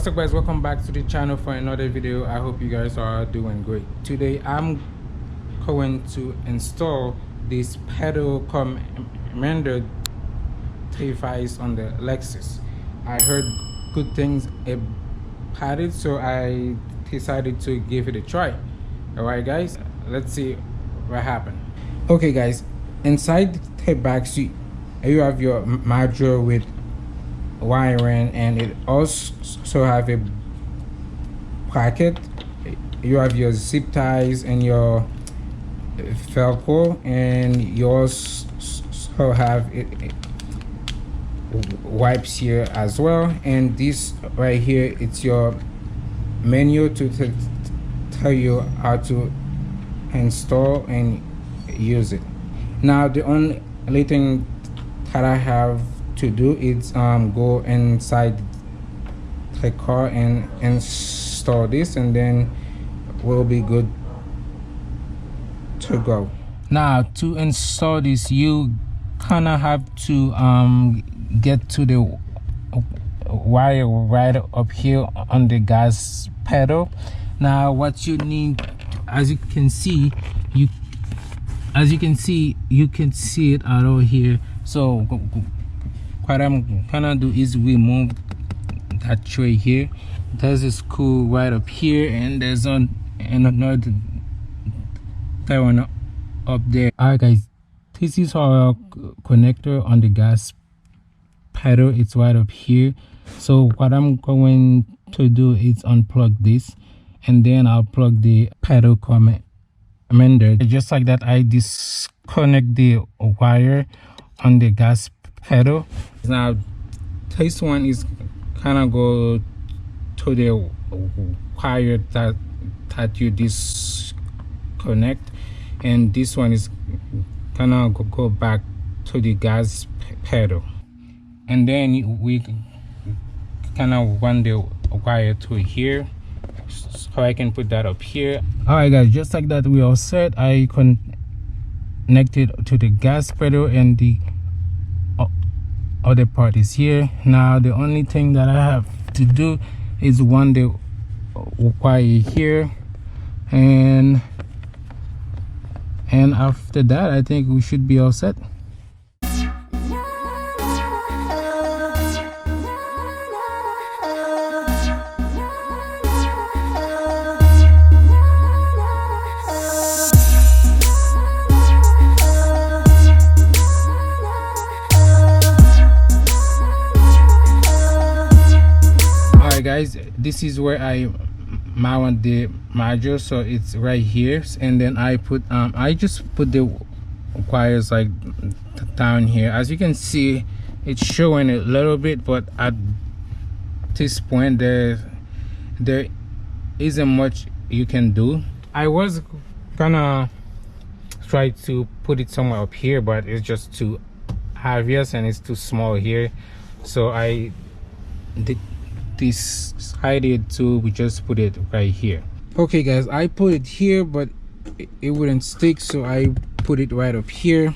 What's up guys, welcome back to the channel for another video. I hope you guys are doing great. Today I'm going to install this pedal commander device on the Lexus. I heard good things about it, so I decided to give it a try. Alright guys, let's see what happened. Okay guys, inside the back seat you have your module with wiring, and it also have a bracket. You have your zip ties and your Velcro, and you also have wipes here as well. And this right here, it's your menu to tell you how to install and use it. Now the only thing that I have to do is go inside the car and install this, and then we'll be good to go. Now to install this, you kind of have to get to the wire right up here on the gas pedal. Now what you need, as you can see it out over here. So what I'm gonna do is remove that tray here. There's a screw right up here, and there's another one up there. Alright guys, this is our connector on the gas pedal. It's right up here. So what I'm going to do is unplug this, and then I'll plug the pedal commander. Just like that, I disconnect the wire on the gas pedal. Now this one is kind of go to the wire that you disconnect, and this one is gonna go back to the gas pedal, and then we kind of run the wire to here, so I can put that up here. All right guys, just like that, we all set. I connected to the gas pedal, and the other part is here. Now the only thing that I have to do is run the wire here, and after that I think we should be all set. Guys, this is where I mount the module, so it's right here, and then I just put the wires like down here. As you can see, it's showing a little bit, but at this point there isn't much you can do. I was gonna try to put it somewhere up here, but it's just too obvious and it's too small here, so I decided to just put it right here. Okay guys, I put it here, but it wouldn't stick, so I put it right up here.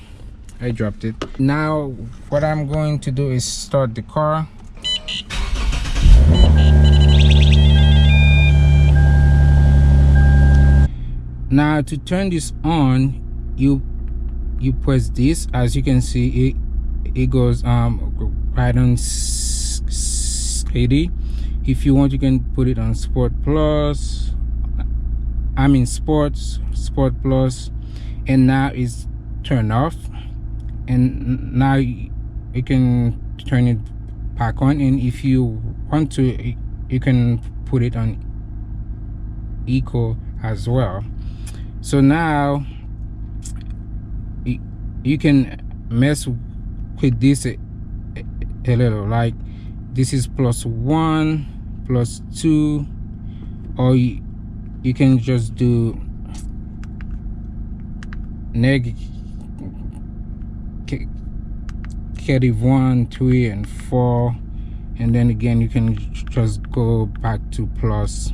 I dropped it. Now what I'm going to do is start the car. Now to turn this on, you press this. As you can see, it goes right on steady. If you want, you can put it on Sport Plus. I mean Sport Plus, and now it's turned off. And now you can turn it back on. And if you want to, you can put it on Eco as well. So now you can mess with this a little. Like this is +1, +2, or you can just do -1, 3, and 4, and then again you can just go back to plus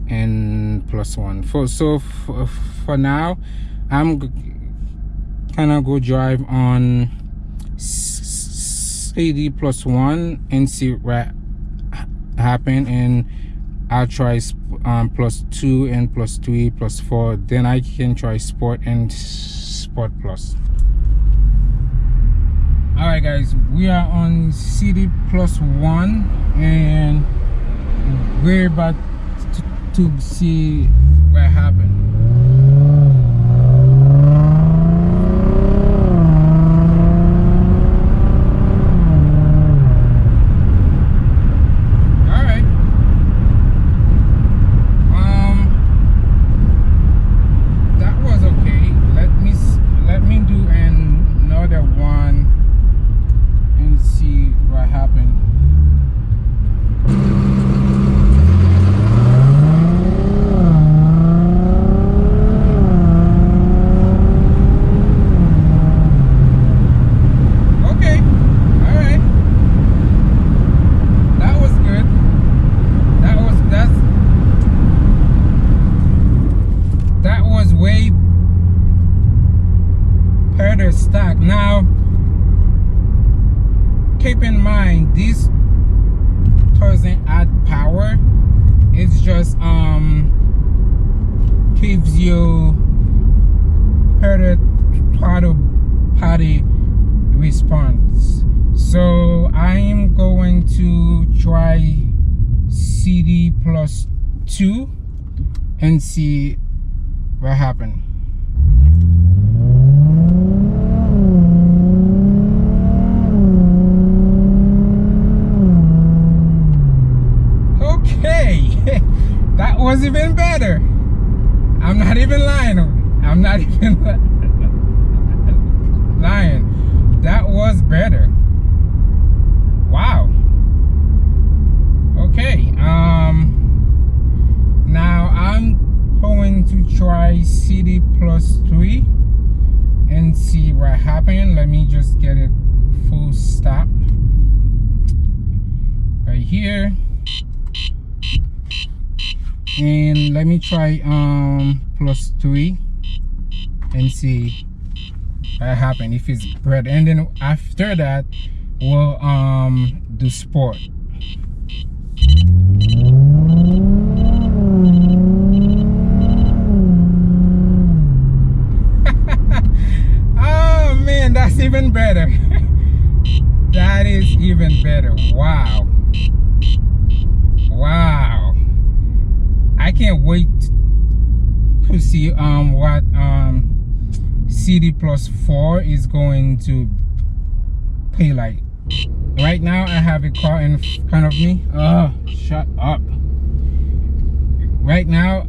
and +1. For now, I'm gonna go drive on CD +1 and see what happen, and I'll try +2 and +3 +4. Then I can try sport and sport plus. All right guys, we are on CD +1 and we're about to see what happened. Stack. Now keep in mind, this doesn't add power, it's just gives you better throttle body response. So I'm going to try CD +2 and see what happened. That was even better. I'm not even lying. I'm not even lying. That was better. Wow. Okay. Now I'm going to try CD +3 and see what happened. Let me just get it full stop right here. And let me try +3 and see what happened, if it's better. And then after that we'll do sport. Oh man, that's even better. That is even better. Wow. Wow. I can't wait to see what CD +4 is going to play like. Right now I have a car in front of me. Oh, shut up. Right now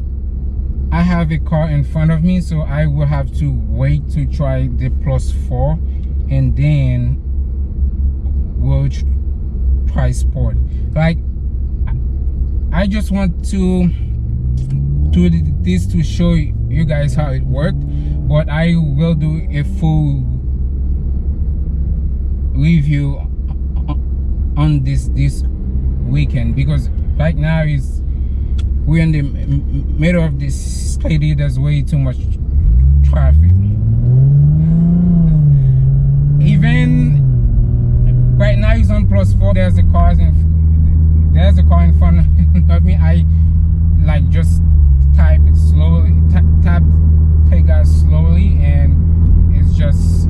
I have a car in front of me, so I will have to wait to try the +4 and then we'll try sport. Like, I just want to do this to show you guys how it worked, but I will do a full review on this weekend, because right now we're in the middle of this city. There's way too much traffic. Even right now it's on +4. There's a car in front of me. I like just type it slowly, tap take gas slowly, and it just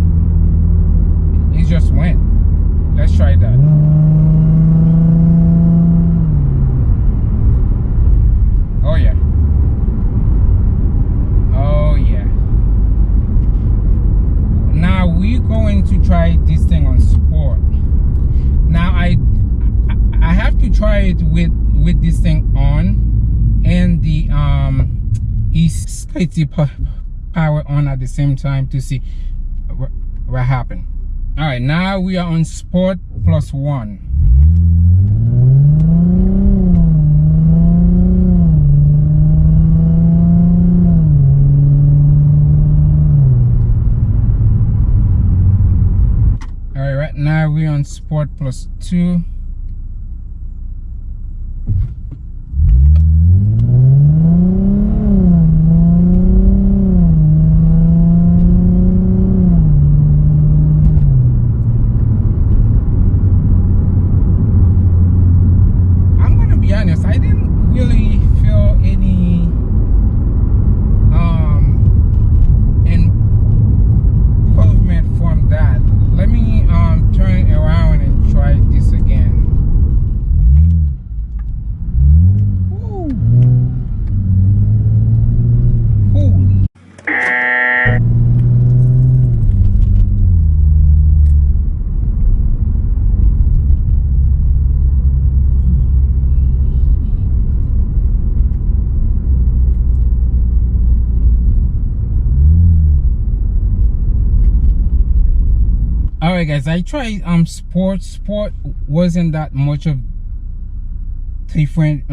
went. Let's try that. Oh yeah. Oh yeah. Now we're going to try this thing on sport. Now I have to try it with this thing on and the E60 power on at the same time to see what happened. All right, now we are on sport +1. All right, right now we're on sport +2. All right, guys, I tried sport wasn't that much of different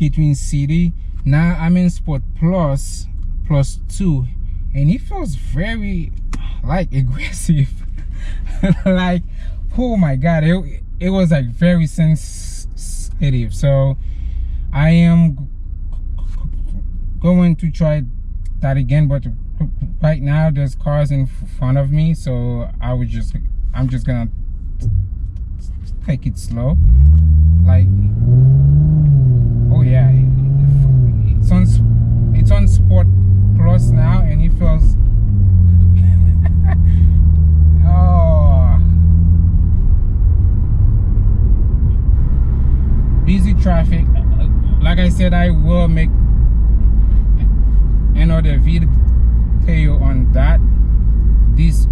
between city. Now I'm in sport plus 2, and it feels very like aggressive. Like, oh my god, it was like very sensitive. So I am going to try that again, but right now there's cars in front of me, so I'm just gonna take it slow. Like, oh yeah, it's on sport plus now, and it feels oh, busy traffic. Like I said, I will make another video on that this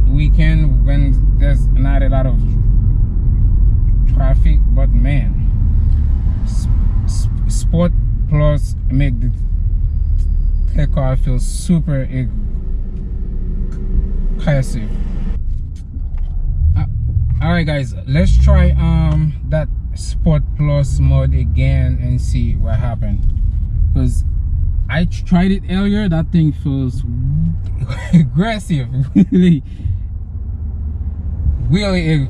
weekend when there's not a lot of traffic. But man, sport plus make the car feel super aggressive. All right, guys, let's try that sport plus mode again and see what happened, because I tried it earlier. That thing feels aggressive, really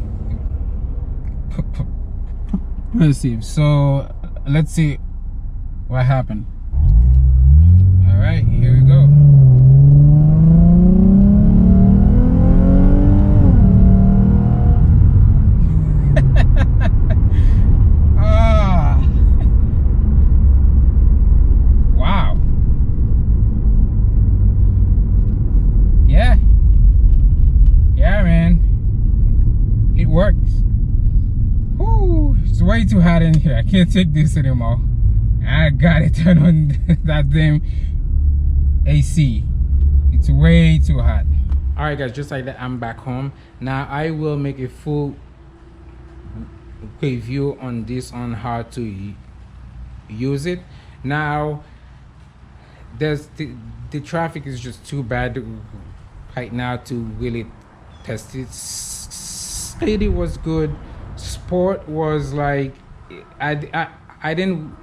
aggressive. So let's see what happened. All right, here we go. Way too hot in here. I can't take this anymore. I gotta turn on that damn AC. It's way too hot. All right, guys, just like that, I'm back home now. I will make a full review on this, on how to use it. Now there's the traffic is just too bad right now to really test it. City was good. Sport was like, I didn't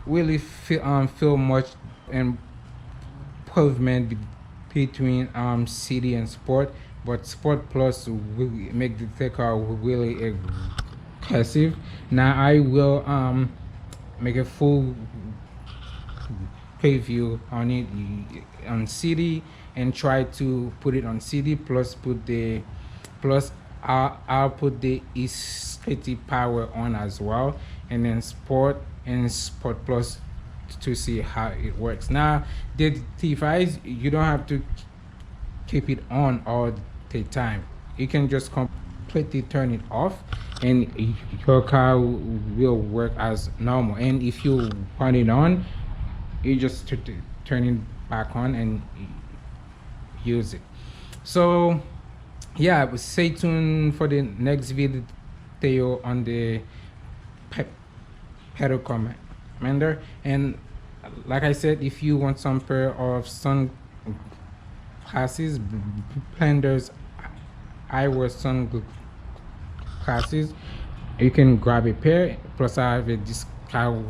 really feel much improvement between city and sport, but sport plus will make the car really aggressive. Now I will make a full preview on it on city and try to put it on city plus put the I'll put the E30 power on as well, and then sport and sport plus to see how it works. Now the device, you don't have to keep it on all the time. You can just completely turn it off and your car will work as normal. And if you want it on, you just turn it back on and use it. So yeah, but stay tuned for the next video on the pedal commander. And like I said, if you want some pair of sunglasses, blenders, eyewear sunglasses, you can grab a pair. Plus I have a discount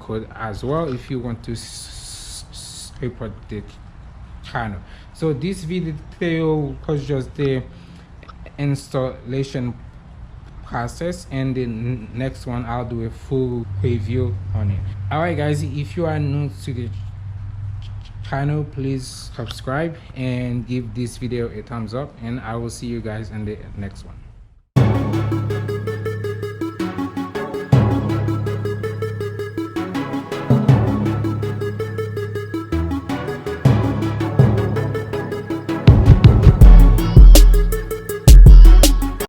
code as well if you want to support the channel. So this video was just the installation process, and the next one I'll do a full review on it. All right, guys, if you are new to the channel, please subscribe and give this video a thumbs up, and I will see you guys in the next one.